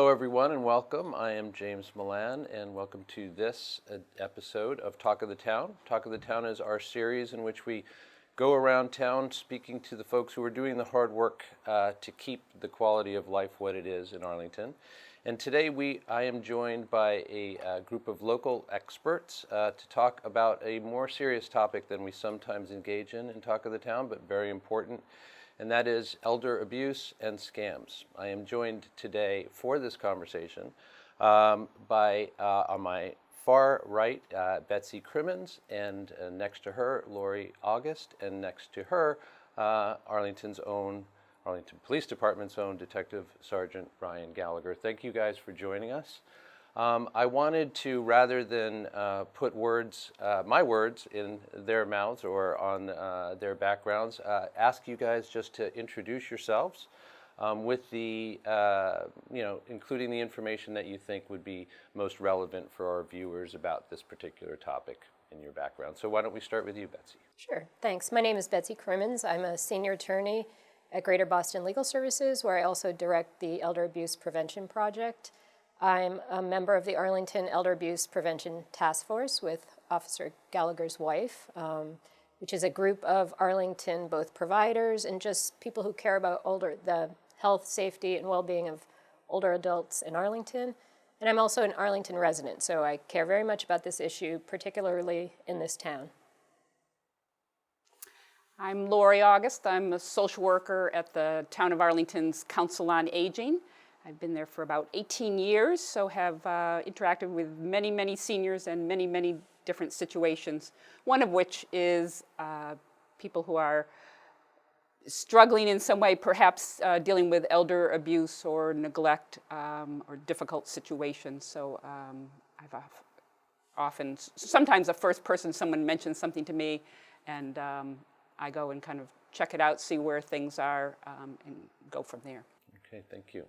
Hello everyone and welcome. I am James Milan and welcome to this episode of Talk of the Town. Talk of the Town is our series in which we go around town speaking to the folks who are doing the hard work to keep the quality of life what it is in Arlington. And today I am joined by a group of local experts to talk about a more serious topic than we sometimes engage in Talk of the Town, but very important, and that is elder abuse and scams. I am joined today for this conversation by, on my far right, Betsey Crimmins, and next to her, Lourie August, and next to her, Arlington Police Department's own Detective Sgt. Bryan Gallagher. Thank you guys for joining us. I wanted to, rather than put my words in their mouths or on their backgrounds, ask you guys just to introduce yourselves with the, including the information that you think would be most relevant for our viewers about this particular topic in your background. So why don't we start with you, Betsey? Sure, thanks. My name is Betsey Crimmins. I'm a senior attorney at Greater Boston Legal Services, where I also direct the Elder Abuse Prevention Project. I'm a member of the Arlington Elder Abuse Prevention Task Force with Officer Gallagher's wife, which is a group of Arlington, both providers and just people who care about the health, safety, and well-being of older adults in Arlington. And I'm also an Arlington resident, so I care very much about this issue, particularly in this town. I'm Lourie August. I'm a social worker at the Town of Arlington's Council on Aging. I've been there for about 18 years, so have interacted with many, many seniors and many, many different situations, one of which is people who are struggling in some way, perhaps dealing with elder abuse or neglect or difficult situations. So sometimes the first person someone mentions something to me, and I go and kind of check it out, see where things are, and go from there. Okay, thank you.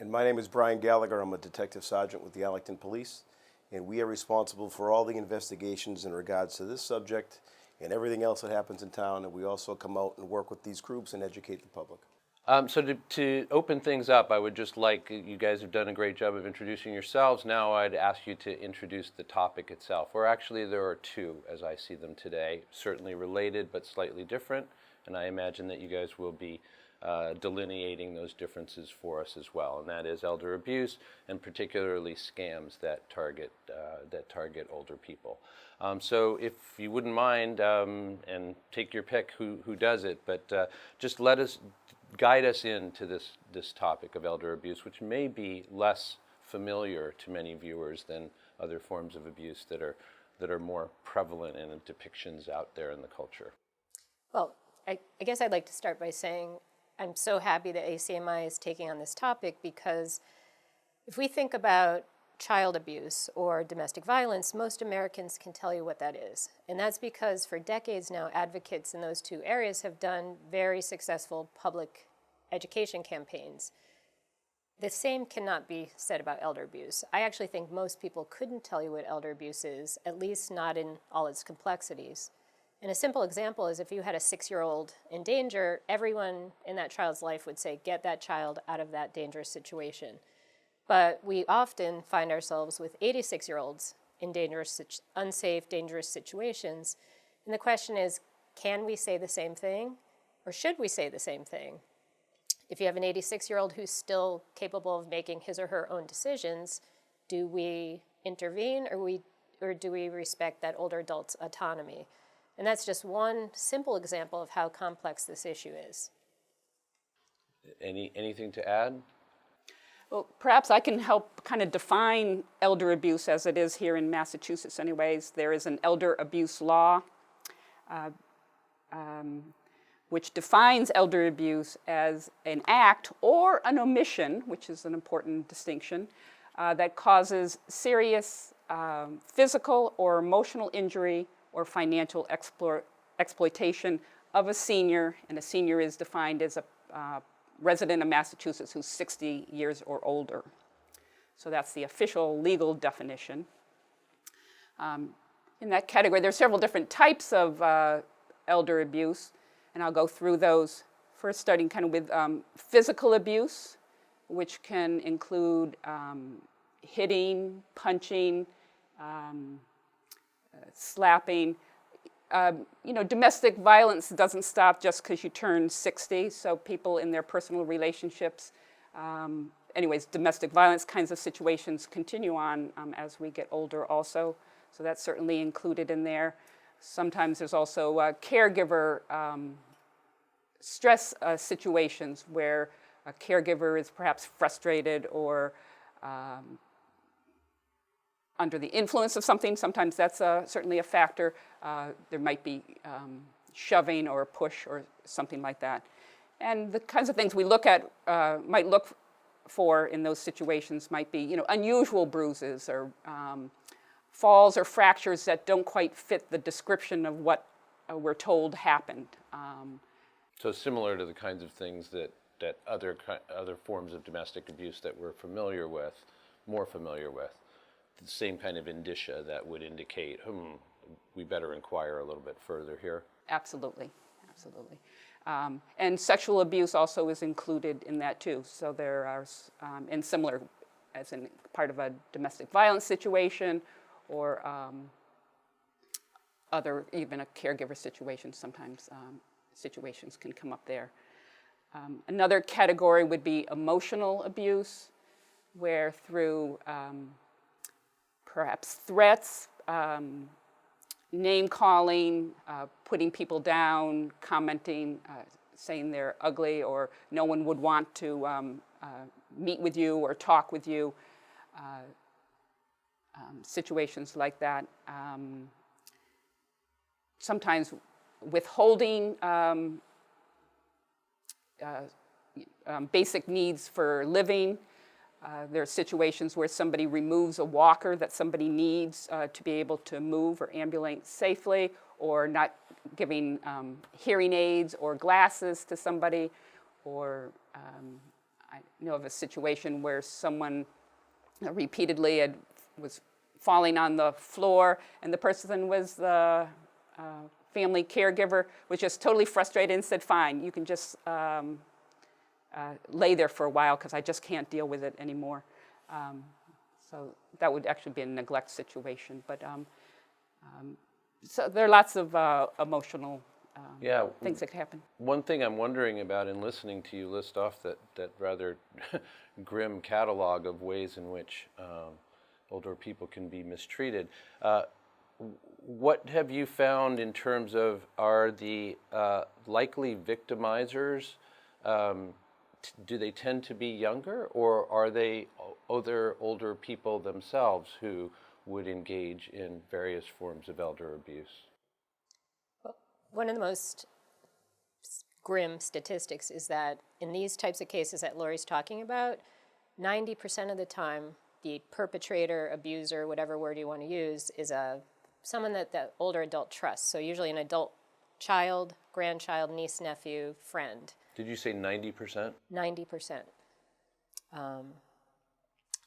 And my name is Bryan Gallagher. I'm a Detective Sgt. With the Arlington Police, and we are responsible for all the investigations in regards to this subject and everything else that happens in town, and we also come out and work with these groups and educate the public. So to open things up, I would just like, you guys have done a great job of introducing yourselves. Now I'd ask you to introduce the topic itself, or actually there are two as I see them today, certainly related but slightly different, and I imagine that you guys will be delineating those differences for us as well, and that is elder abuse and particularly scams that target older people. So if you wouldn't mind, and take your pick who does it, but just guide us into this topic of elder abuse, which may be less familiar to many viewers than other forms of abuse that are more prevalent in depictions out there in the culture. Well, I guess I'd like to start by saying I'm so happy that ACMI is taking on this topic, because if we think about child abuse or domestic violence, most Americans can tell you what that is. And that's because for decades now, advocates in those two areas have done very successful public education campaigns. The same cannot be said about elder abuse. I actually think most people couldn't tell you what elder abuse is, at least not in all its complexities. And a simple example is if you had a 6-year-old in danger, everyone in that child's life would say, get that child out of that dangerous situation. But we often find ourselves with 86-year-olds in unsafe, dangerous situations. And the question is, can we say the same thing, or should we say the same thing? If you have an 86-year-old who's still capable of making his or her own decisions, do we intervene, or do we respect that older adult's autonomy? And that's just one simple example of how complex this issue is. Anything to add? Well, perhaps I can help kind of define elder abuse as it is here in Massachusetts anyways. There is an elder abuse law which defines elder abuse as an act or an omission, which is an important distinction, that causes serious physical or emotional injury or financial exploitation of a senior, and a senior is defined as a resident of Massachusetts who's 60 years or older. So that's the official legal definition. In that category, there are several different types of elder abuse, and I'll go through those. First, starting kind of with physical abuse. which can include hitting, punching, slapping. Domestic violence doesn't stop just because you turn 60, so people in their personal relationships, domestic violence kinds of situations continue on as we get older also, so that's certainly included in there. Sometimes there's also caregiver stress situations where a caregiver is perhaps frustrated or under the influence of something. Sometimes that's certainly a factor. There might be shoving or a push or something like that. And the kinds of things we might look for in those situations might be, unusual bruises or falls or fractures that don't quite fit the description of what we're told happened. So similar to the kinds of things that other forms of domestic abuse that we're more familiar with, the same kind of indicia that would indicate, we better inquire a little bit further here. Absolutely. And sexual abuse also is included in that too. So there are, and similar as in part of a domestic violence situation or even a caregiver situation, sometimes situations can come up there. Another category would be emotional abuse, where through perhaps threats, name calling, putting people down, commenting, saying they're ugly or no one would want to meet with you or talk with you, situations like that. Sometimes withholding basic needs for living. There are situations where somebody removes a walker that somebody needs to be able to move or ambulate safely, or not giving hearing aids or glasses to somebody, or I know of a situation where someone repeatedly was falling on the floor, and the person was the family caregiver, was just totally frustrated and said, "Fine, you can just lay there for a while because I just can't deal with it anymore." So that would actually be a neglect situation. But so there are lots of emotional things that could happen. One thing I'm wondering about in listening to you list off that rather grim catalog of ways in which older people can be mistreated. What have you found in terms of, are the likely victimizers, do they tend to be younger, or are they other older people themselves who would engage in various forms of elder abuse? Well, one of the most grim statistics is that in these types of cases that Laurie's talking about, 90% of the time, the perpetrator, abuser, whatever word you want to use, is someone that the older adult trusts. So usually an adult child, grandchild, niece, nephew, friend. Did you say 90%? 90%.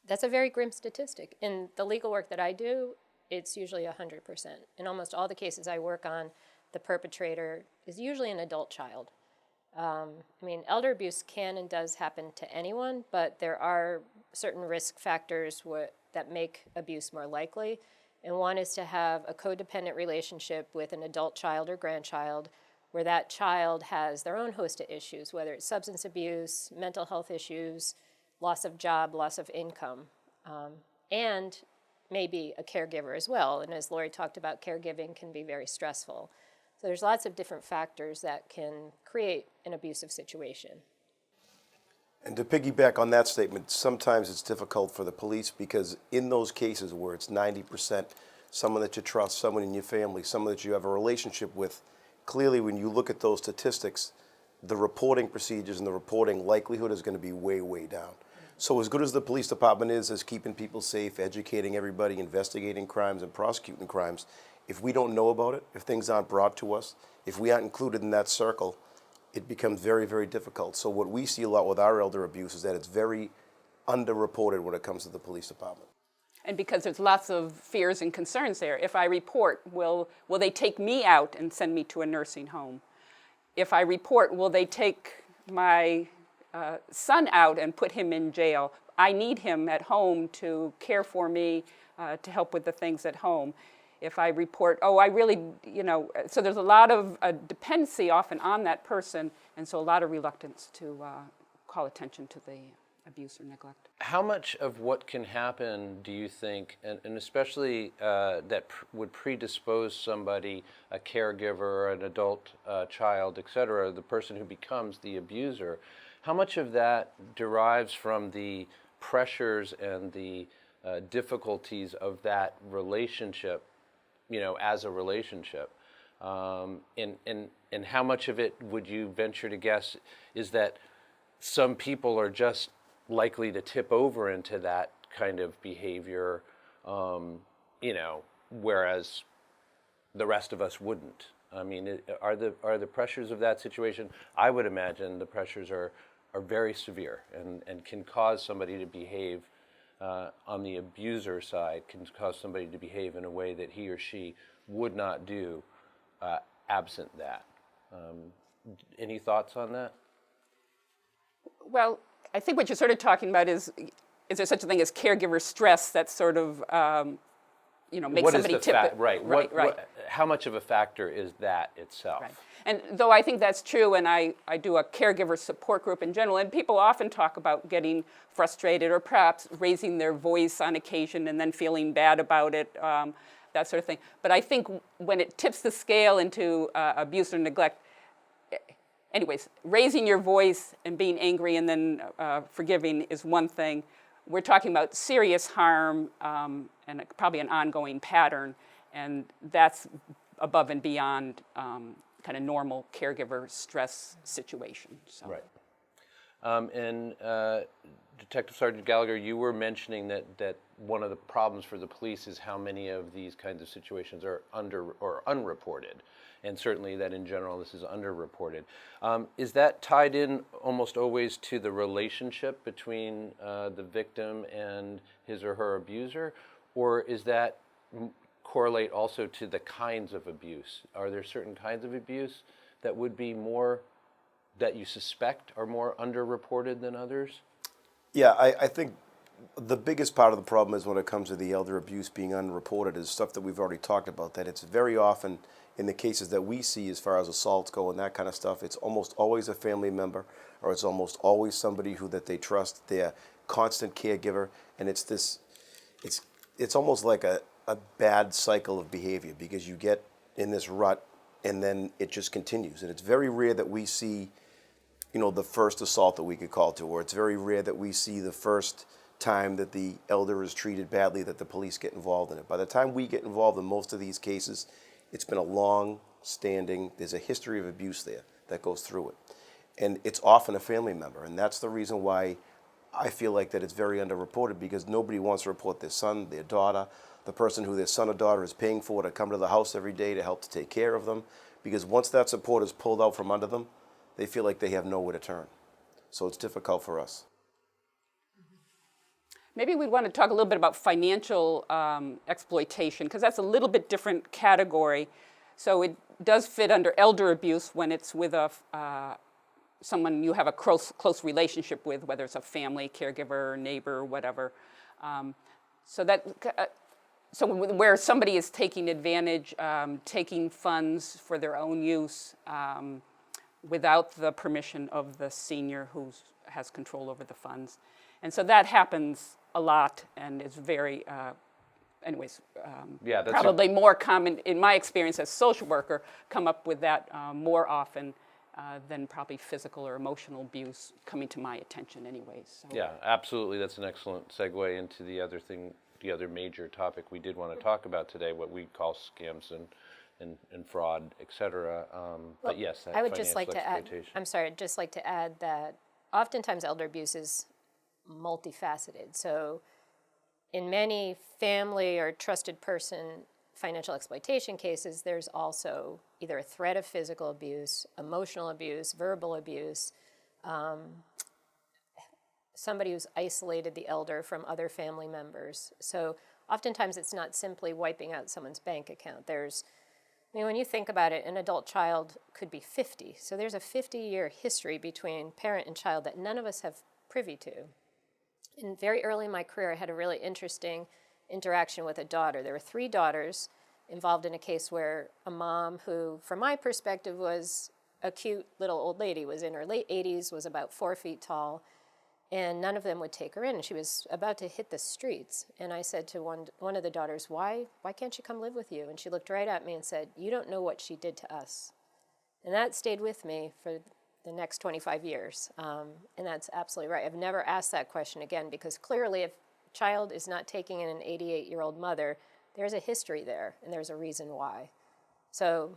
That's a very grim statistic. In the legal work that I do, it's usually 100%. In almost all the cases I work on, the perpetrator is usually an adult child. Elder abuse can and does happen to anyone, but there are certain risk factors that make abuse more likely. And one is to have a codependent relationship with an adult child or grandchild where that child has their own host of issues, whether it's substance abuse, mental health issues, loss of job, loss of income, and maybe a caregiver as well. And as Lourie talked about, caregiving can be very stressful. So there's lots of different factors that can create an abusive situation. And to piggyback on that statement, sometimes it's difficult for the police because in those cases where it's 90%, someone that you trust, someone in your family, someone that you have a relationship with, clearly when you look at those statistics, the reporting procedures and the reporting likelihood is going to be way, way down. So as good as the police department is as keeping people safe, educating everybody, investigating crimes and prosecuting crimes, if we don't know about it, if things aren't brought to us, if we aren't included in that circle, it becomes very, very difficult. So what we see a lot with our elder abuse is that it's very underreported when it comes to the police department. And because there's lots of fears and concerns there. If I report, will they take me out and send me to a nursing home? If I report, will they take my son out and put him in jail. I need him at home to care for me, to help with the things at home. If I report, oh, I really, so there's a lot of dependency often on that person, and so a lot of reluctance to call attention to the abuse or neglect. How much of what can happen do you think, and especially that would predispose somebody, a caregiver, an adult child, et cetera, the person who becomes the abuser, how much of that derives from the pressures and the difficulties of that relationship, as a relationship? And how much of it would you venture to guess is that some people are just likely to tip over into that kind of behavior, whereas the rest of us wouldn't? I mean, are the pressures of that situation? I would imagine the pressures are very severe and can cause somebody to behave on the abuser side, can cause somebody to behave in a way that he or she would not do absent that. Any thoughts on that? Well, I think what you're sort of talking about is there such a thing as caregiver stress that sort of, makes What somebody is the tip it? Right. Right. How much of a factor is that itself? Right. And though I think that's true, and I do a caregiver support group in general, and people often talk about getting frustrated or perhaps raising their voice on occasion and then feeling bad about it, that sort of thing. But I think when it tips the scale into abuse or neglect, anyways, raising your voice and being angry and then forgiving is one thing. We're talking about serious harm and probably an ongoing pattern, and that's above and beyond kind of normal caregiver stress situation. So. Right. And Detective Sgt. Gallagher, you were mentioning that one of the problems for the police is how many of these kinds of situations are unreported, and certainly that in general this is underreported. Is that tied in almost always to the relationship between the victim and his or her abuser, or is that correlate also to the kinds of abuse? Are there certain kinds of abuse that would be more, that you suspect are more underreported than others? Yeah, I think the biggest part of the problem is when it comes to the elder abuse being unreported is stuff that we've already talked about, that it's very often in the cases that we see as far as assaults go and that kind of stuff, it's almost always a family member or it's almost always somebody that they trust, their constant caregiver, and it's almost like a bad cycle of behavior because you get in this rut and then it just continues. And it's very rare that we see, the first assault that we could call to, or it's very rare that we see the first time that the elder is treated badly that the police get involved in it. By the time we get involved in most of these cases, it's been a long-standing, there's a history of abuse there that goes through it. And it's often a family member, and that's the reason why I feel like that it's very underreported, because nobody wants to report their son, their daughter, the person who their son or daughter is paying for to come to the house every day to help to take care of them, because once that support is pulled out from under them, they feel like they have nowhere to turn. So it's difficult for us. Maybe we want to talk a little bit about financial exploitation, because that's a little bit different category. So it does fit under elder abuse when it's with someone you have a close relationship with, whether it's a family, caregiver, neighbor, whatever. So where somebody is taking advantage, taking funds for their own use without the permission of the senior who has control over the funds. And so that happens a lot and is very, probably more common, in my experience as a social worker, come up with that more often than probably physical or emotional abuse coming to my attention anyways. So. Yeah, absolutely. That's an excellent segue into the other thing, the other major topic we did want to talk about today, what we call scams and fraud, et cetera. But yes, that I would just like to add, exploitation. I'm sorry, I'd just like to add that oftentimes elder abuse is multifaceted. So in many family or trusted person financial exploitation cases, there's also either a threat of physical abuse, emotional abuse, verbal abuse, somebody who's isolated the elder from other family members. So oftentimes it's not simply wiping out someone's bank account. There's I mean, when you think about it, an adult child could be 50. So there's a 50-year history between parent and child that none of us have privy to. And very early in my career, I had a really interesting interaction with a daughter. There were 3 daughters involved in a case where a mom who, from my perspective, was a cute little old lady, was in her late 80s, was about 4 feet tall, and none of them would take her in. And she was about to hit the streets. And I said to one of the daughters, why can't she come live with you? And she looked right at me and said, you don't know what she did to us. And that stayed with me for the next 25 years. And that's absolutely right. I've never asked that question again, because clearly if a child is not taking in an 88-year-old mother, there's a history there, and there's a reason why. So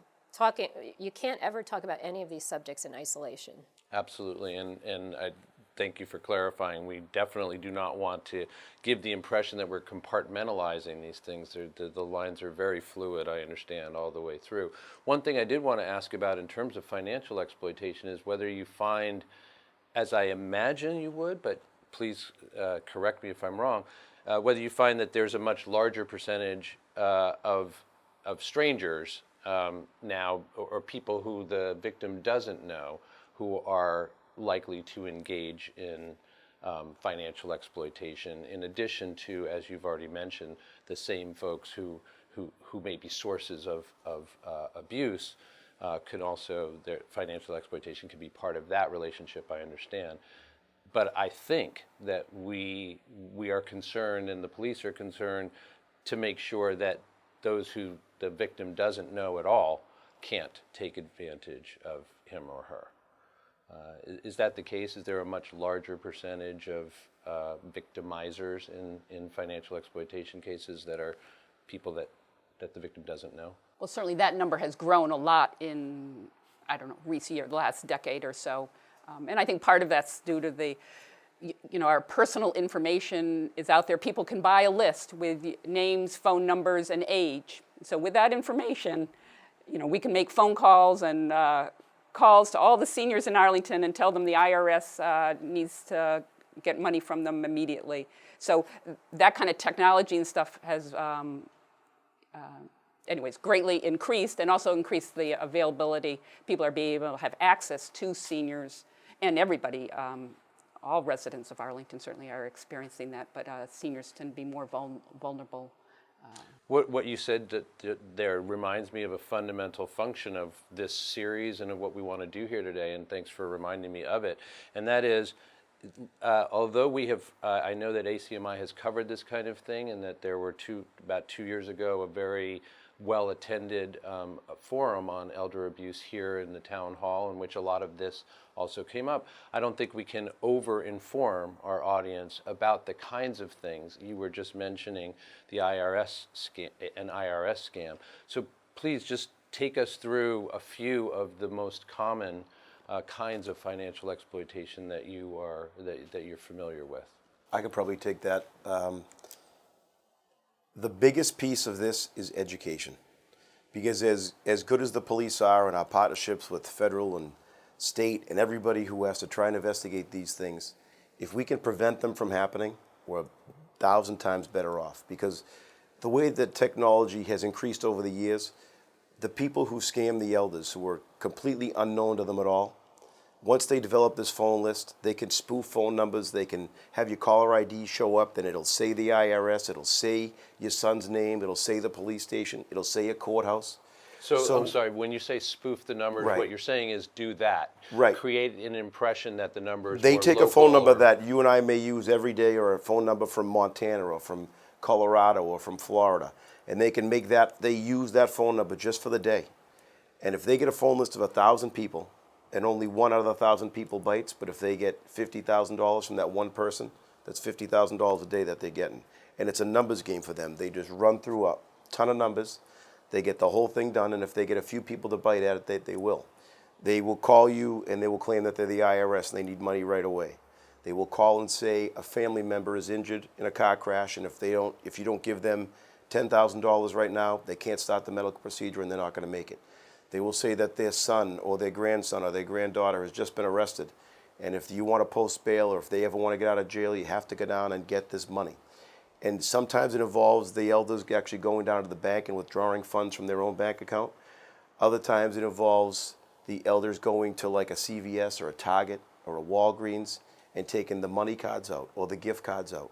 you can't ever talk about any of these subjects in isolation. Absolutely, and I thank you for clarifying. We definitely do not want to give the impression that we're compartmentalizing these things. The lines are very fluid, I understand, all the way through. One thing I did want to ask about in terms of financial exploitation is whether you find, as I imagine you would, but please correct me if I'm wrong, whether you find that there's a much larger percentage of strangers now, or people who the victim doesn't know, who are likely to engage in financial exploitation, in addition to, as you've already mentioned, the same folks who may be sources of abuse, can also, their financial exploitation can be part of that relationship, I understand. But I think that we are concerned, and the police are concerned, to make sure that those who the victim doesn't know at all can't take advantage of him or her. Is that the case? Is there a much larger percentage of victimizers in financial exploitation cases that are people that the victim doesn't know? Well, certainly that number has grown a lot in, I don't know, recent years, the last decade or so. And I think part of that's due to our personal information is out there. People can buy a list with names, phone numbers, and age. So with that information, we can make phone calls and calls to all the seniors in Arlington and tell them the IRS needs to get money from them immediately. So that kind of technology and stuff has, greatly increased, and also increased the availability. People are being able to have access to seniors, and everybody, all residents of Arlington certainly are experiencing that, but seniors tend to be more vulnerable. What you said there reminds me of a fundamental function of this series and of what we want to do here today, and thanks for reminding me of it. And that is, although we have, I know that ACMI has covered this kind of thing, and that there were about 2 years ago, a very well-attended forum on elder abuse here in the town hall, in which a lot of this also came up. I don't think we can over-inform our audience about the kinds of things you were just mentioning, the IRS scam. So please just take us through a few of the most common kinds of financial exploitation that you're familiar with. I could probably take that. The biggest piece of this is education, because as good as the police are in our partnerships with federal and state and everybody who has to try and investigate these things, if we can prevent them from happening, we're 1,000 times better off. Because the way that technology has increased over the years, the people who scam the elders, who were completely unknown to them at all, once they develop this phone list, they can spoof phone numbers, they can have your caller ID show up, then it'll say the IRS, it'll say your son's name, it'll say the police station, it'll say a courthouse. So I'm sorry, when you say spoof the numbers, right. What you're saying is do that. Right. Create an impression that the numbers They were take local a phone number that you and I may use every day, or a phone number from Montana or from Colorado or from Florida, and they can make that, they use that phone number just for the day. And if they get a phone list of 1,000 people, and only 1 out of the 1,000 people bites, but if they get $50,000 from that one person, that's $50,000 a day that they're getting. And it's a numbers game for them. They just run through a ton of numbers, they get the whole thing done, and if they get a few people to bite at it, they will. They will call you and they will claim that they're the IRS and they need money right away. They will call and say a family member is injured in a car crash, and if you don't give them $10,000 right now, they can't start the medical procedure and they're not going to make it. They will say that their son or their grandson or their granddaughter has just been arrested, and if you want to post bail or if they ever want to get out of jail, you have to go down and get this money. And sometimes it involves the elders actually going down to the bank and withdrawing funds from their own bank account. Other times it involves the elders going to like a CVS or a Target or a Walgreens and taking the money cards out or the gift cards out.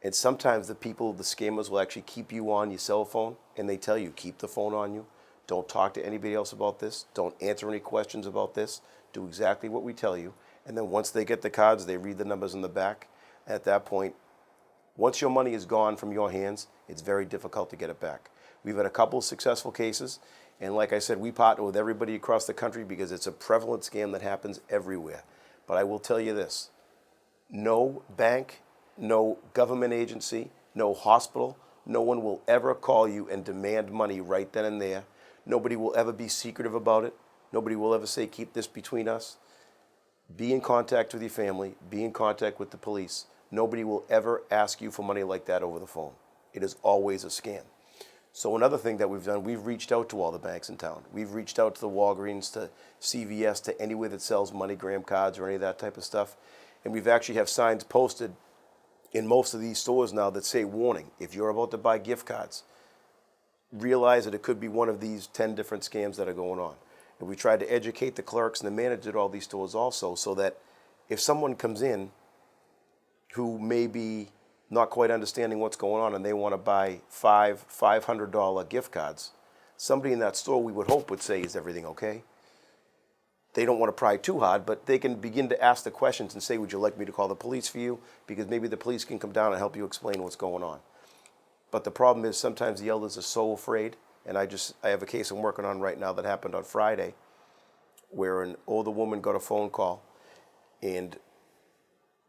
And sometimes the scammers will actually keep you on your cell phone, and they tell you, keep the phone on you. Don't talk to anybody else about this. Don't answer any questions about this. Do exactly what we tell you. And then once they get the cards, they read the numbers in the back. At that point, once your money is gone from your hands, it's very difficult to get it back. We've had a couple of successful cases, and like I said, we partner with everybody across the country because it's a prevalent scam that happens everywhere. But I will tell you this, no bank, no government agency, no hospital, no one will ever call you and demand money right then and there. Nobody will ever be secretive about it. Nobody will ever say, keep this between us. Be in contact with your family. Be in contact with the police. Nobody will ever ask you for money like that over the phone. It is always a scam. So another thing that we've done, we've reached out to all the banks in town. We've reached out to the Walgreens, to CVS, to anywhere that sells MoneyGram cards or any of that type of stuff. And we've actually have signs posted in most of these stores now that say, warning, if you're about to buy gift cards, realize that it could be one of these 10 different scams that are going on. And we tried to educate the clerks and the managers at all these stores also, so that if someone comes in who may be not quite understanding what's going on and they want to buy $500 gift cards, somebody in that store we would hope would say, is everything okay? They don't want to pry too hard, but they can begin to ask the questions and say, would you like me to call the police for you? Because maybe the police can come down and help you explain what's going on. But the problem is sometimes the elders are so afraid, and I have a case I'm working on right now that happened on Friday where an older woman got a phone call and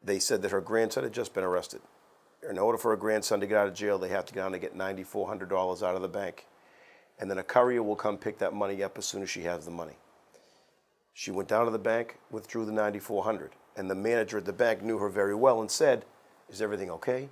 they said that her grandson had just been arrested. In order for her grandson to get out of jail, they have to go down and get $9,400 out of the bank. And then a courier will come pick that money up as soon as she has the money. She went down to the bank, withdrew the $9,400, and the manager at the bank knew her very well and said, is everything okay?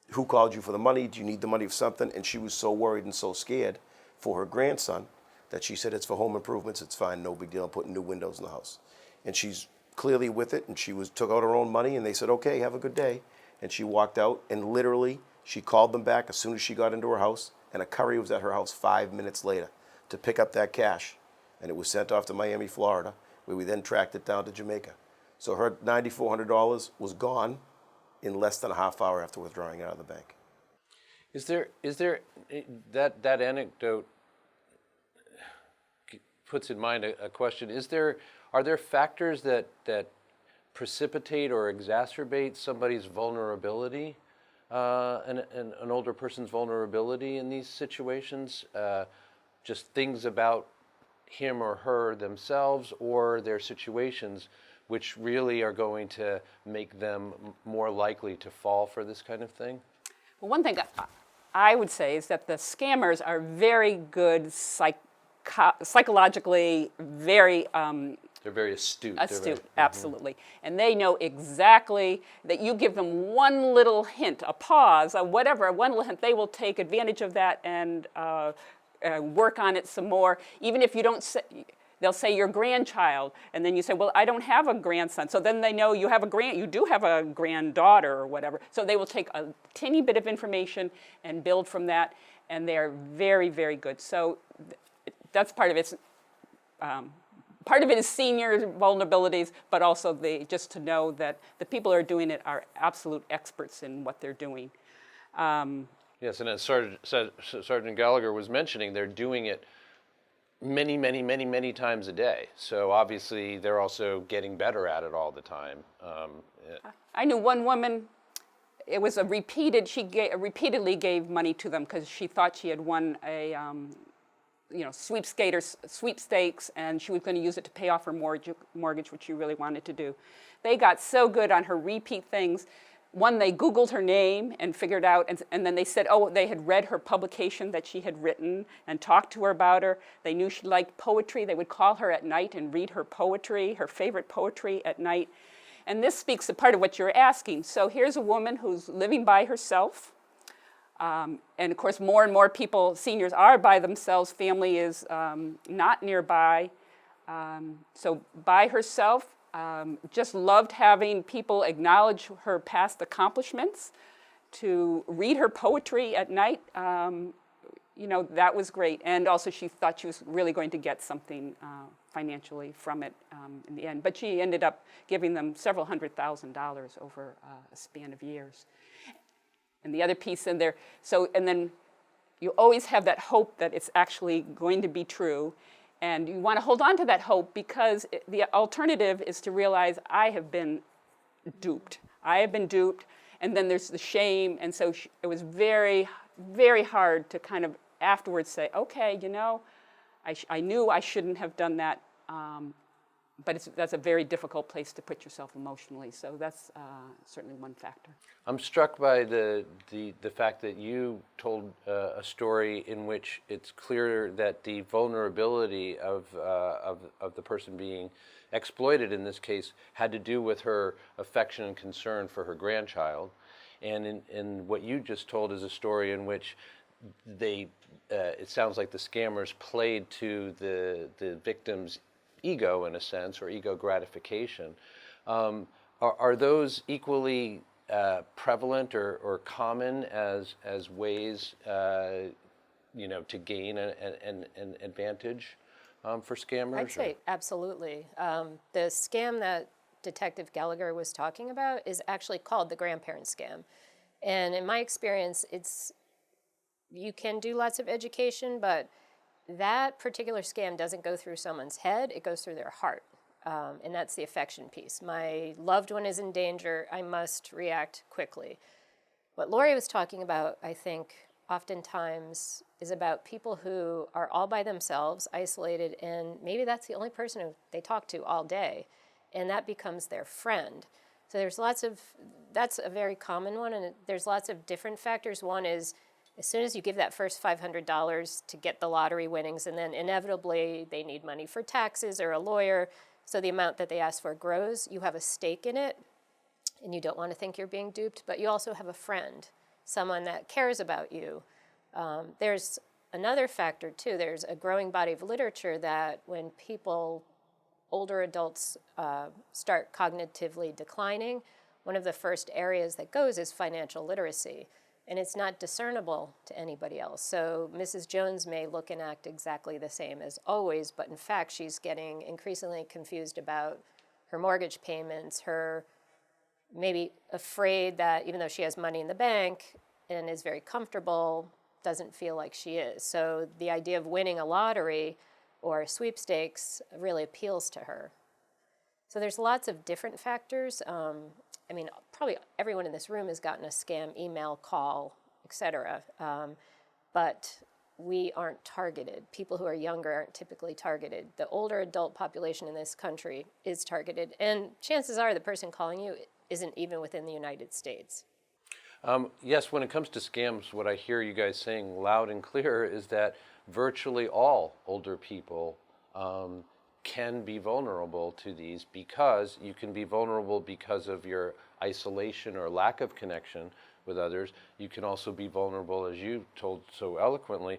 Who called you for the money? Do you need the money for something? And she was so worried and so scared for her grandson that she said, it's for home improvements, it's fine, no big deal, I'm putting new windows in the house. And she's clearly with it, and she took out her own money, and they said, okay, have a good day. And she walked out, and literally, she called them back as soon as she got into her house, and a courier was at her house 5 minutes later to pick up that cash. And it was sent off to Miami, Florida, where we then tracked it down to Jamaica. So her $9,400 was gone in less than a half hour after withdrawing it out of the bank. Is there that anecdote puts in mind a question? Are there factors that precipitate or exacerbate somebody's vulnerability, an older person's vulnerability in these situations? Just things about him or her themselves or their situations which really are going to make them more likely to fall for this kind of thing? Well, one thing I would say is that the scammers are very good psychologically, very they're very astute. Absolutely. And they know exactly that you give them one little hint, a pause, whatever, one little hint, they will take advantage of that and work on it some more. Even if you don't say, they'll say your grandchild, and then you say, well, I don't have a grandson. So then they know you do have a granddaughter or whatever. So they will take a teeny bit of information and build from that, and they're very, very good. So that's part of it. Part of it is senior vulnerabilities, but also just to know that the people who are doing it are absolute experts in what they're doing. Yes, and as Sergeant Gallagher was mentioning, they're doing it many, many, many, many times a day. So obviously they're also getting better at it all the time. I knew one woman, it was she repeatedly gave money to them because she thought she had won a sweepstakes, and she was going to use it to pay off her mortgage, which she really wanted to do. They got so good on her repeat things. One, they Googled her name and figured out, and then they said, they had read her publication that she had written and talked to her about her. They knew she liked poetry. They would call her at night and read her poetry, her favorite poetry at night. And this speaks to part of what you're asking. So here's a woman who's living by herself. And of course, more and more people, seniors, are by themselves. Family is not nearby. So by herself, just loved having people acknowledge her past accomplishments, to read her poetry at night. that was great. And also she thought she was really going to get something financially from it in the end. But she ended up giving them several $100,000 over a span of years. And the other piece in there, and then you always have that hope that it's actually going to be true. And you want to hold on to that hope because the alternative is to realize I have been duped. And then there's the shame. And so it was very, very hard to kind of afterwards say, okay, I knew I shouldn't have done that. But that's a very difficult place to put yourself emotionally. So that's certainly one factor. I'm struck by the fact that you told a story in which it's clear that the vulnerability of the person being exploited in this case had to do with her affection and concern for her grandchild. And in what you just told is a story in which it sounds like the scammers played to the victim's ego, in a sense, or ego gratification. Are those equally prevalent or common as ways to gain an advantage for scammers? I'd say absolutely. The scam that Detective Gallagher was talking about is actually called the grandparent scam. And in my experience, you can do lots of education, but that particular scam doesn't go through someone's head, it goes through their heart. And that's the affection piece. My loved one is in danger, I must react quickly. What Lourie was talking about, I think, oftentimes is about people who are all by themselves, isolated, and maybe that's the only person who they talk to all day, and that becomes their friend. So that's a very common one, and there's lots of different factors. One is, as soon as you give that first $500 to get the lottery winnings, and then inevitably they need money for taxes or a lawyer, so the amount that they ask for grows, you have a stake in it, and you don't want to think you're being duped, but you also have a friend, someone that cares about you. There's another factor, too. There's a growing body of literature that when older adults start cognitively declining, one of the first areas that goes is financial literacy. And it's not discernible to anybody else. So Mrs. Jones may look and act exactly the same as always, but in fact, she's getting increasingly confused about her mortgage payments, her maybe afraid that even though she has money in the bank and is very comfortable, doesn't feel like she is. So the idea of winning a lottery or sweepstakes really appeals to her. So there's lots of different factors. Probably everyone in this room has gotten a scam email, call, etc. But we aren't targeted. People who are younger aren't typically targeted. The older adult population in this country is targeted. And chances are the person calling you isn't even within the United States. Yes, when it comes to scams, what I hear you guys saying loud and clear is that virtually all older people can be vulnerable to these, because you can be vulnerable because of your isolation or lack of connection with others. You can also be vulnerable, as you told so eloquently,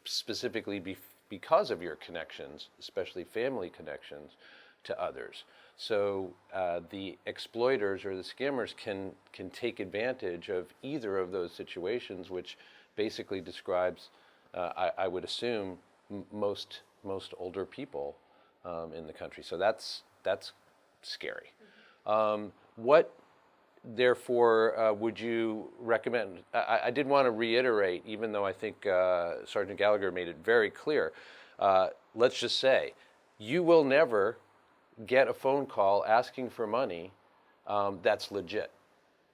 specifically because of your connections, especially family connections to others. So the exploiters or the scammers can take advantage of either of those situations, which basically describes, I would assume, most older people in the country. So that's scary. What, therefore, would you recommend? I did want to reiterate, even though I think Sergeant Gallagher made it very clear, let's just say, you will never get a phone call asking for money that's legit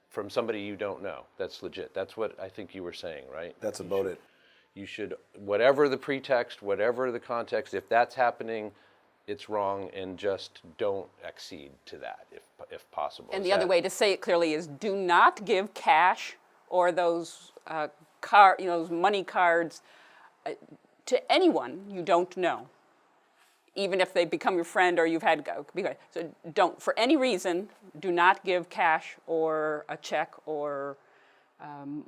from somebody you don't know. That's legit. That's what I think you were saying, right? That's about it. You should, whatever the pretext, whatever the context, if that's happening, it's wrong, and just don't accede to that if possible. And the other way to say it clearly is do not give cash or those those money cards to anyone you don't know, even if they become your friend or you've had. So don't, for any reason, do not give cash or a check or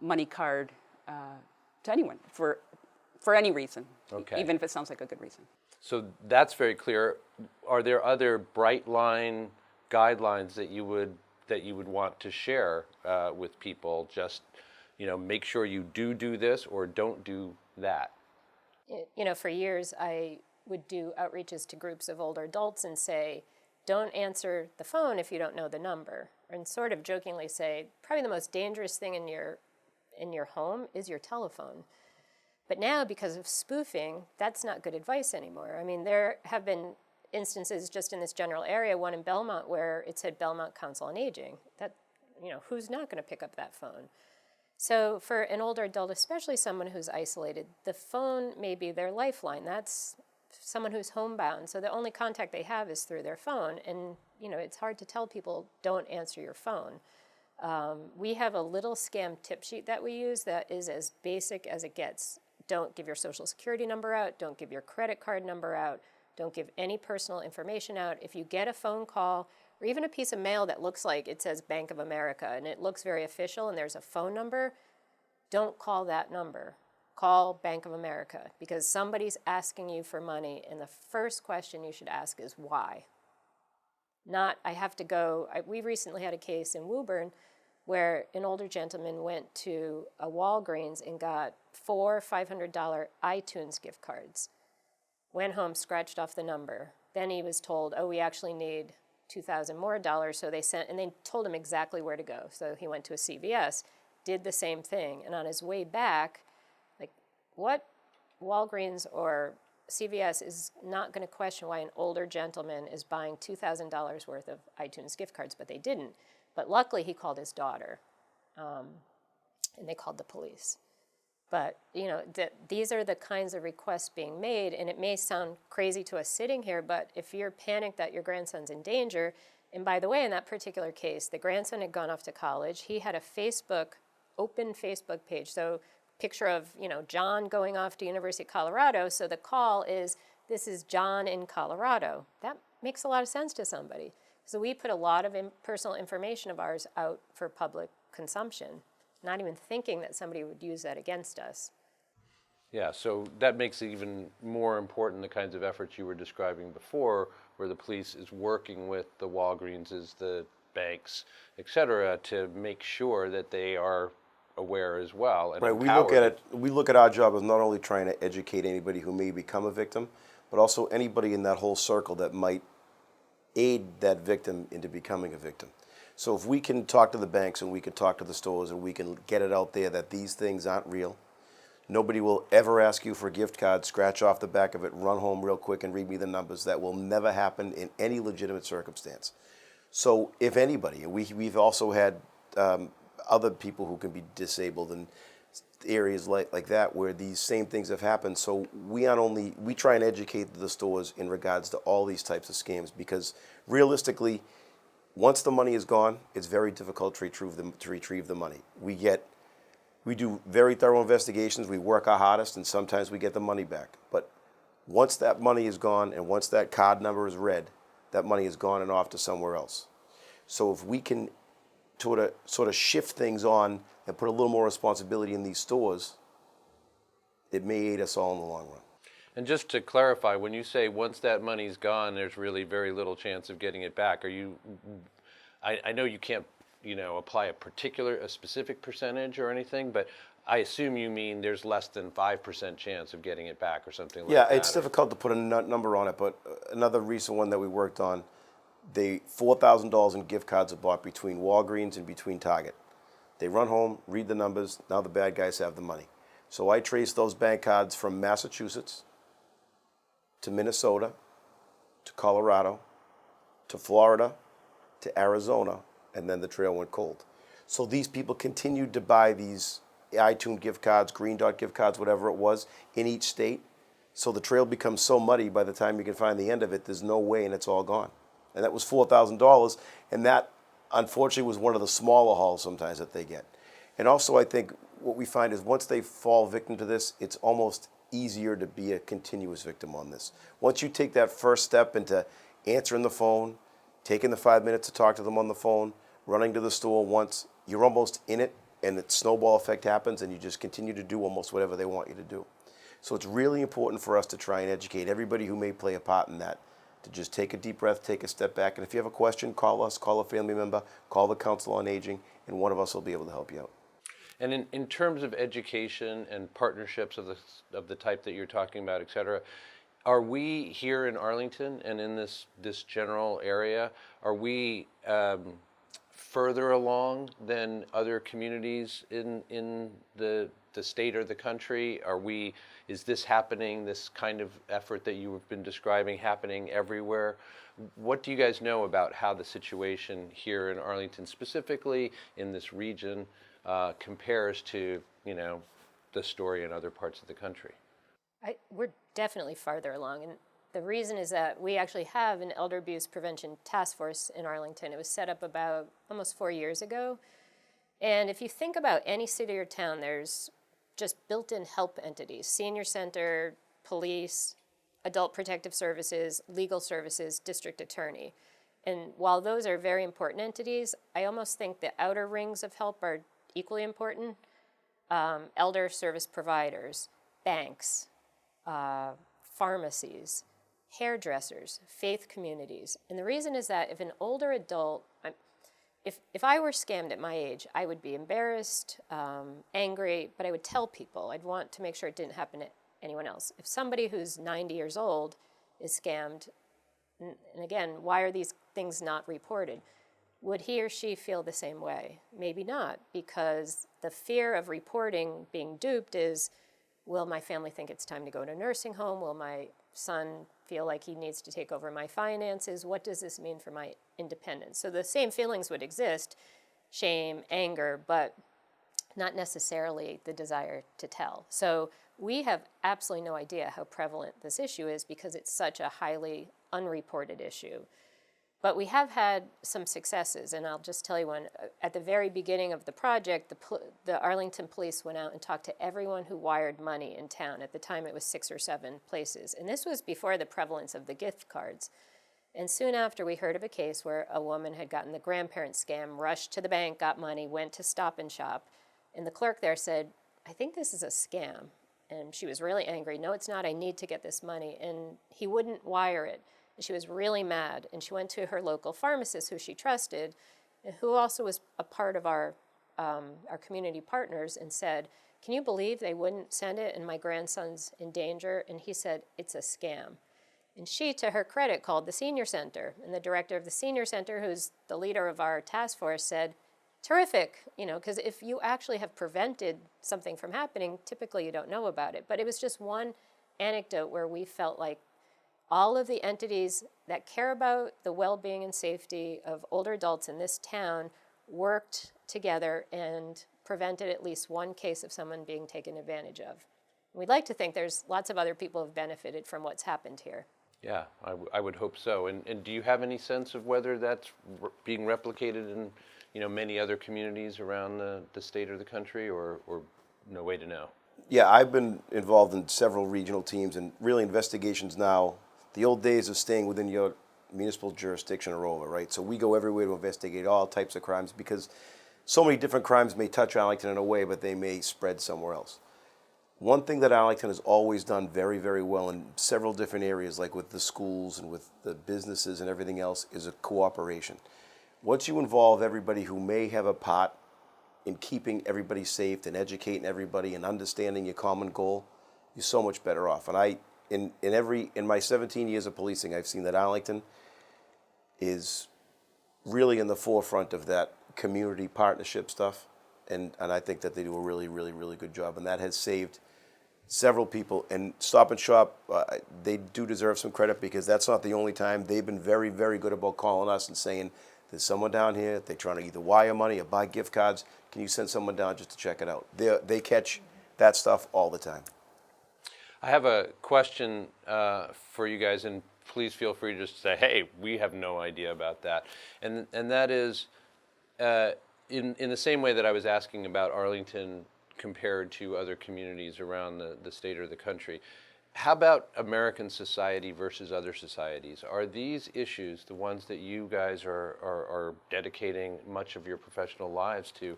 money card to anyone for any reason, Okay. Even if it sounds like a good reason. So that's very clear. Are there other brightline guidelines that you would want to share with people, just make sure you do this or don't do that? For years I would do outreaches to groups of older adults and say, don't answer the phone if you don't know the number, and sort of jokingly say, probably the most dangerous thing in your home is your telephone. But now, because of spoofing, that's not good advice anymore. I mean, there have been instances just in this general area, one in Belmont, where it said Belmont Council on Aging. That, who's not going to pick up that phone? So for an older adult, especially someone who's isolated, the phone may be their lifeline. That's someone who's homebound. So the only contact they have is through their phone. And, it's hard to tell people, don't answer your phone. We have a little scam tip sheet that we use that is as basic as it gets. Don't give your social security number out. Don't give your credit card number out. Don't give any personal information out. If you get a phone call or even a piece of mail that looks like it says Bank of America and it looks very official and there's a phone number, don't call that number. Call Bank of America, because somebody's asking you for money, and the first question you should ask is why. Not, I have to go. We recently had a case in Woburn where an older gentleman went to a Walgreens and got 4 $500 iTunes gift cards. Went home, scratched off the number. Then he was told, oh, we actually need $2,000 more. So they told him exactly where to go. So he went to a CVS, did the same thing. And on his way back, what Walgreens or CVS is not going to question why an older gentleman is buying $2,000 worth of iTunes gift cards, but they didn't. But luckily he called his daughter, and they called the police. But, these are the kinds of requests being made, and it may sound crazy to us sitting here, but if you're panicked that your grandson's in danger, and by the way, in that particular case, the grandson had gone off to college. He had a open Facebook page. So picture of, John going off to University of Colorado. So the call is, this is John in Colorado. That makes a lot of sense to somebody. So we put a lot of personal information of ours out for public consumption, not even thinking that somebody would use that against us. Yeah, so that makes it even more important, the kinds of efforts you were describing before, where the police is working with the Walgreenses, the banks, et cetera, to make sure that they are aware as well and right. empowered. We look at our job as not only trying to educate anybody who may become a victim, but also anybody in that whole circle that might aid that victim into becoming a victim. So if we can talk to the banks and we can talk to the stores and we can get it out there that these things aren't real, nobody will ever ask you for a gift card, scratch off the back of it, run home real quick and read me the numbers. That will never happen in any legitimate circumstance. So if anybody, and we've also had other people who can be disabled in areas like that where these same things have happened. So we try and educate the stores in regards to all these types of scams, because realistically, once the money is gone, it's very difficult to retrieve the money. We do very thorough investigations, we work our hardest, and sometimes we get the money back. But once that money is gone and once that card number is read, that money is gone and off to somewhere else. So if we can sort of shift things on and put a little more responsibility in these stores, it may aid us all in the long run. And just to clarify, when you say once that money's gone, there's really very little chance of getting it back, I know you can't, apply a specific percentage or anything, but I assume you mean there's less than 5% chance of getting it back or something like that. Yeah, it's difficult to put a number on it, but another recent one that we worked on, $4,000 in gift cards are bought between Walgreens and between Target. They run home, read the numbers, now the bad guys have the money. So I traced those bank cards from Massachusetts to Minnesota to Colorado to Florida to Arizona, and then the trail went cold. So these people continued to buy these iTunes gift cards, Green Dot gift cards, whatever it was, in each state. So the trail becomes so muddy by the time you can find the end of it, there's no way and it's all gone. And that was $4,000, and that unfortunately was one of the smaller hauls sometimes that they get. And also I think what we find is once they fall victim to this, it's almost easier to be a continuous victim on this. Once you take that first step into answering the phone, taking the 5 minutes to talk to them on the phone, running to the store once, you're almost in it, and the snowball effect happens, and you just continue to do almost whatever they want you to do. So it's really important for us to try and educate everybody who may play a part in that, to just take a deep breath, take a step back, and if you have a question, call us, call a family member, call the Council on Aging, and one of us will be able to help you out. And in terms of education and partnerships of the type that you're talking about, et cetera, are we here in Arlington and in this general area, are we further along than other communities in the state or the country? Is this happening, this kind of effort that you have been describing, happening everywhere? What do you guys know about how the situation here in Arlington, specifically in this region, compares to, the story in other parts of the country? We're definitely farther along, and the reason is that we actually have an elder abuse prevention task force in Arlington. It was set up about almost 4 years ago, and if you think about any city or town, there's just built-in help entities: senior center, police, adult protective services, legal services, district attorney. And while those are very important entities, I almost think the outer rings of help are equally important. Elder service providers, banks, pharmacies, hairdressers, faith communities. And the reason is that if an older adult, if I were scammed at my age, I would be embarrassed, angry, but I would tell people. I'd want to make sure it didn't happen to anyone else. If somebody who's 90 years old is scammed, and again, why are these things not reported? Would he or she feel the same way? Maybe not, because the fear of reporting being duped is, will my family think it's time to go to a nursing home? Will my son feel like he needs to take over my finances? What does this mean for my independence? So the same feelings would exist, shame, anger, but not necessarily the desire to tell. So we have absolutely no idea how prevalent this issue is because it's such a highly unreported issue. But we have had some successes, and I'll just tell you one. At the very beginning of the project, the Arlington police went out and talked to everyone who wired money in town. At the time, it was 6 or 7 places. And this was before the prevalence of the gift cards. And soon after, we heard of a case where a woman had gotten the grandparent scam, rushed to the bank, got money, went to Stop and Shop. And the clerk there said, "I think this is a scam." And she was really angry. "No, it's not. I need to get this money." And he wouldn't wire it. And she was really mad, and she went to her local pharmacist, who she trusted, and who also was a part of our community partners, and said, "Can you believe they wouldn't send it, and my grandson's in danger?" And he said, "It's a scam." And she, to her credit, called the senior center, and the director of the senior center, who's the leader of our task force, said, "Terrific, because if you actually have prevented something from happening, typically you don't know about it." But it was just one anecdote where we felt like all of the entities that care about the well-being and safety of older adults in this town worked together and prevented at least one case of someone being taken advantage of. We'd like to think there's lots of other people who have benefited from what's happened here. Yeah, I would hope so. And do you have any sense of whether that's being replicated in many other communities around the state or the country, or no way to know? Yeah, I've been involved in several regional teams, and really investigations now. The old days of staying within your municipal jurisdiction are over, right? So we go everywhere to investigate all types of crimes because so many different crimes may touch Arlington in a way, but they may spread somewhere else. One thing that Arlington has always done very, very well in several different areas, like with the schools and with the businesses and everything else, is a cooperation. Once you involve everybody who may have a part in keeping everybody safe and educating everybody and understanding your common goal, you're so much better off. And in my 17 years of policing, I've seen that Arlington is really in the forefront of that community partnership stuff, and I think that they do a really, really, really good job, and that has saved several people. And Stop and Shop, they do deserve some credit because that's not the only time. They've been very, very good about calling us and saying, "There's someone down here, they're trying to either wire money or buy gift cards. Can you send someone down just to check it out?" They catch that stuff all the time. I have a question for you guys, and please feel free to just say, "Hey, we have no idea about that." And that is, in the same way that I was asking about Arlington compared to other communities around the state or the country, how about American society versus other societies? Are these issues, the ones that you guys are dedicating much of your professional lives to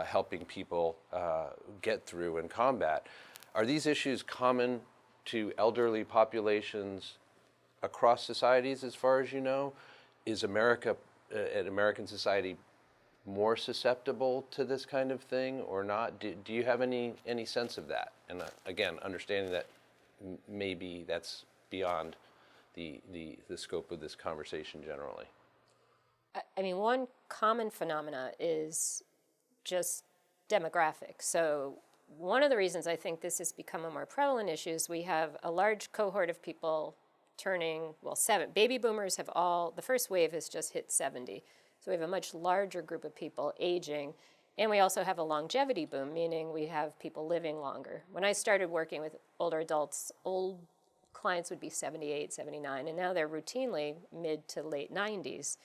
helping people get through and combat, are these issues common to elderly populations across societies as far as you know? Is American society more susceptible to this kind of thing or not? Do you have any sense of that? And again, understanding that maybe that's beyond the scope of this conversation generally. I mean, one common phenomena is just demographic. So one of the reasons I think this has become a more prevalent issue is we have a large cohort of people turning, well, baby boomers have the first wave has just hit 70. So we have a much larger group of people aging. And we also have a longevity boom, meaning we have people living longer. When I started working with older adults, old clients would be 78, 79, and now they're routinely mid to late 90s.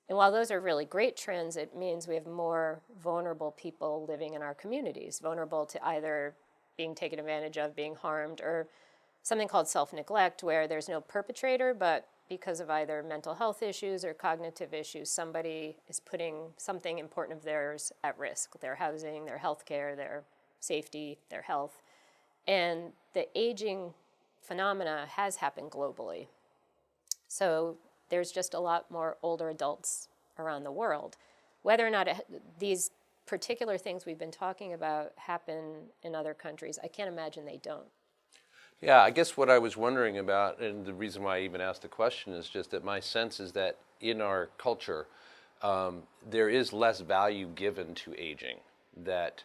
And while those are really great trends, it means we have more vulnerable people living in our communities, vulnerable to either being taken advantage of, being harmed, or something called self-neglect, where there's no perpetrator, but because of either mental health issues or cognitive issues, somebody is putting something important of theirs at risk, their housing, their health care, their safety, their health. And the aging phenomena has happened globally. So there's just a lot more older adults around the world. Whether or not these particular things we've been talking about happen in other countries, I can't imagine they don't. Yeah, I guess what I was wondering about, and the reason why I even asked the question, is just that my sense is that in our culture, there is less value given to aging, that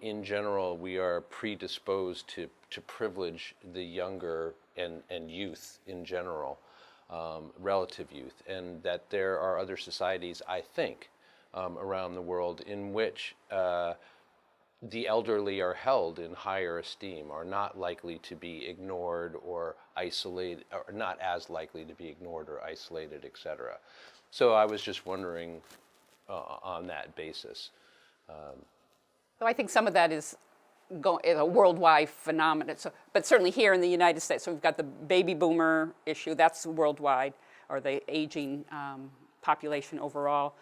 in general we are predisposed to privilege the younger and youth in general. Relative youth, and that there are other societies, I think, around the world in which the elderly are held in higher esteem, are not likely to be ignored or isolated, or not as likely to be ignored or isolated, etc. So I was just wondering on that basis. So I think some of that is a worldwide phenomenon. So, but certainly here in the United States, so we've got the baby boomer issue, that's worldwide, or the aging population overall.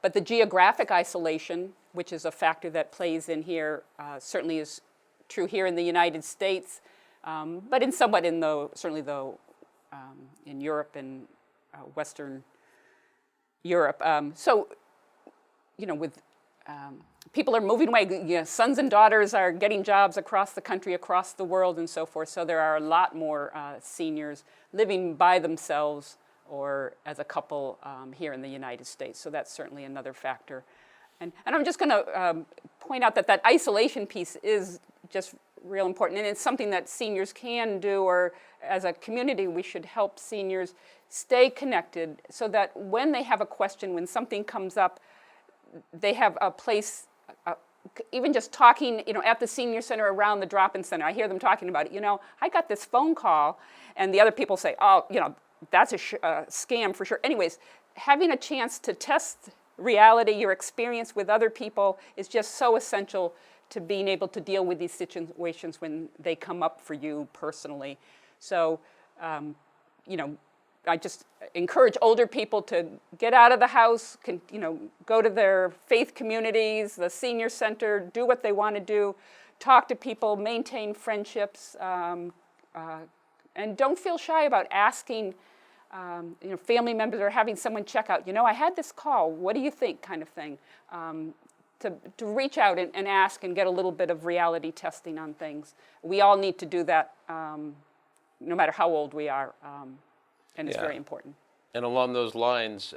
But the geographic isolation, which is a factor that plays in here, certainly is true here in the United States, but certainly though in Europe and Western Europe. So, with people are moving away. Sons and daughters are getting jobs across the country, across the world, and so forth. So there are a lot more seniors living by themselves or as a couple here in the United States. So that's certainly another factor. And I'm just going to point out that isolation piece is just real important. And it's something that seniors can do, or as a community, we should help seniors stay connected so that when they have a question, when something comes up, they have a place, even just talking, at the senior center, around the drop-in center. I hear them talking about it. I got this phone call, and the other people say, oh, that's a scam for sure. Anyways, having a chance to test reality, your experience with other people, is just so essential to being able to deal with these situations when they come up for you personally. So, I just encourage older people to get out of the house, go to their faith communities, the senior center, do what they want to do, talk to people, maintain friendships, and don't feel shy about asking family members or having someone check out, I had this call, what do you think, kind of thing. To reach out and ask and get a little bit of reality testing on things. We all need to do that no matter how old we are. And it's very important. And along those lines,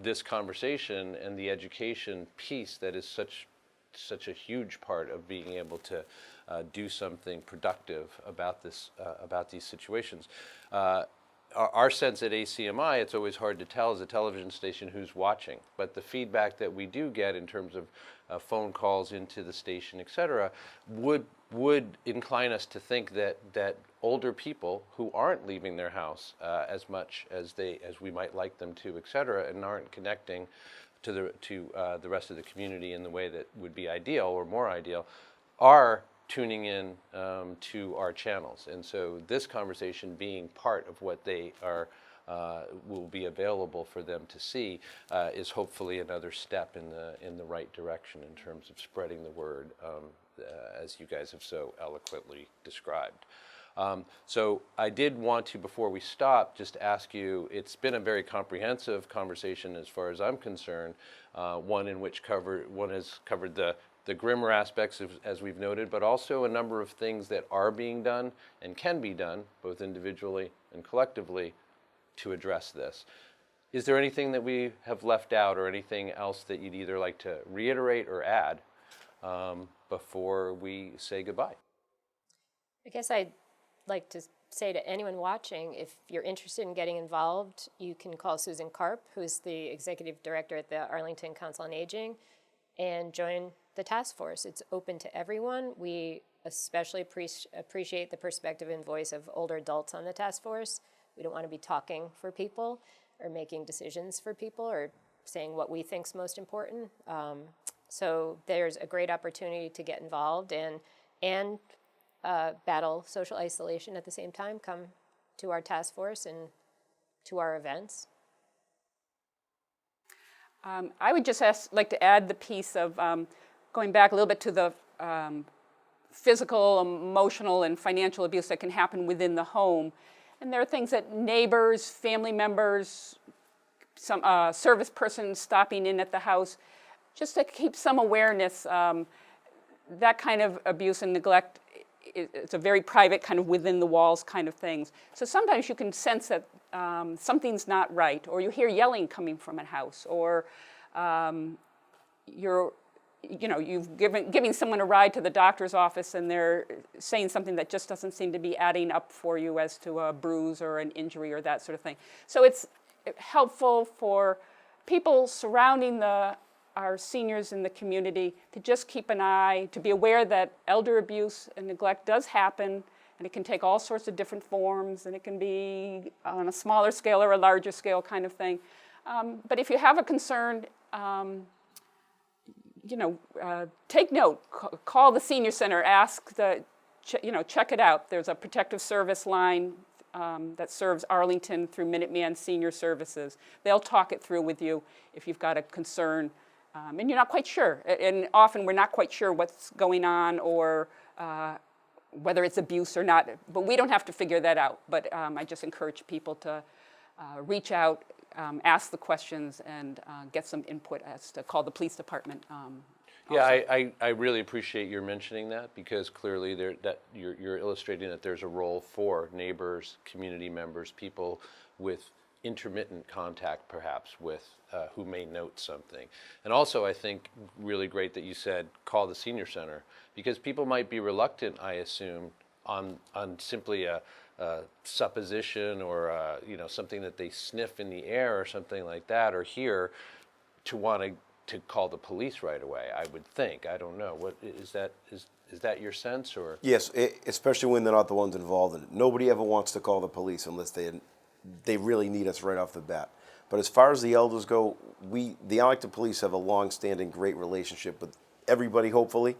this conversation and the education piece that is such a huge part of being able to do something productive about these situations. Our sense at ACMI, it's always hard to tell as a television station who's watching, but the feedback that we do get in terms of phone calls into the station, et cetera, would incline us to think that older people who aren't leaving their house as much as we might like them to, et cetera, and aren't connecting to the rest of the community in the way that would be ideal or more ideal, are tuning in to our channels. And so this conversation being part of what they are will be available for them to see is hopefully another step in the right direction in terms of spreading the word, as you guys have so eloquently described. So I did want to, before we stop, just ask you, it's been a very comprehensive conversation as far as I'm concerned, one has covered the grimmer aspects, as we've noted, but also a number of things that are being done and can be done, both individually and collectively, to address this. Is there anything that we have left out or anything else that you'd either like to reiterate or add before we say goodbye? I guess I'd like to say to anyone watching, if you're interested in getting involved, you can call Susan Karp, who's the executive director at the Arlington Council on Aging, and join the task force. It's open to everyone. We especially appreciate the perspective and voice of older adults on the task force. We don't want to be talking for people or making decisions for people or saying what we think is most important. So there's a great opportunity to get involved and battle social isolation at the same time. Come to our task force and to our events. I would just like to add the piece of going back a little bit to the physical, emotional, and financial abuse that can happen within the home. And there are things that neighbors, family members, some service person stopping in at the house, just to keep some awareness. That kind of abuse and neglect, it's a very private kind of within the walls kind of things. So sometimes you can sense that something's not right, or you hear yelling coming from a house, or you've giving someone a ride to the doctor's office and they're saying something that just doesn't seem to be adding up for you as to a bruise or an injury or that sort of thing. So it's helpful for people surrounding our seniors in the community to just keep an eye, to be aware that elder abuse and neglect does happen, and it can take all sorts of different forms, and it can be on a smaller scale or a larger scale kind of thing. But if you have a concern, take note, call the senior center, check it out. There's a protective service line that serves Arlington through Minuteman Senior Services. They'll talk it through with you if you've got a concern and you're not quite sure. And often we're not quite sure what's going on or whether it's abuse or not, but we don't have to figure that out. But I just encourage people to reach out, ask the questions, and get some input as to call the police department. Yeah, I really appreciate your mentioning that, because clearly you're illustrating that there's a role for neighbors, community members, people with intermittent contact perhaps with who may note something. And also I think really great that you said call the senior center, because people might be reluctant, I assume, on simply a supposition or something that they sniff in the air or something like that, or hear, to want to call the police right away, I would think. I don't know. What is that your sense, or? Yes, especially when they're not the ones involved in it. Nobody ever wants to call the police unless they really need us right off the bat. But as far as the elders go, the Arlington Police have a long-standing great relationship with everybody, hopefully.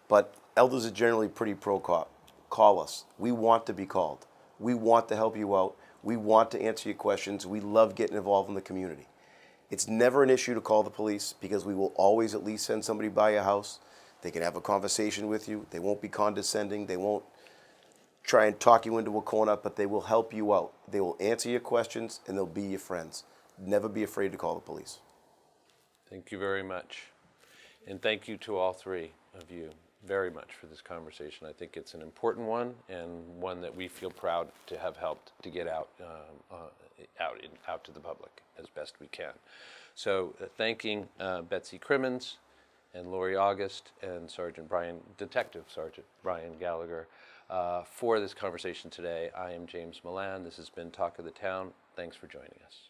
But elders are generally pretty pro-cop. Call us. We want to be called. We want to help you out. We want to answer your questions. We love getting involved in the community. It's never an issue to call the police, because we will always at least send somebody by your house. They can have a conversation with you. They won't be condescending. They won't try and talk you into a corner, but they will help you out. They will answer your questions, and they'll be your friends. Never be afraid to call the police. Thank you very much. And thank you to all three of you very much for this conversation. I think it's an important one, and one that we feel proud to have helped to get out to the public as best we can. So thanking Betsey Crimmins and Lourie August and Detective Sgt. Bryan Gallagher for this conversation today. I am James Milan. This has been Talk of the Town. Thanks for joining us.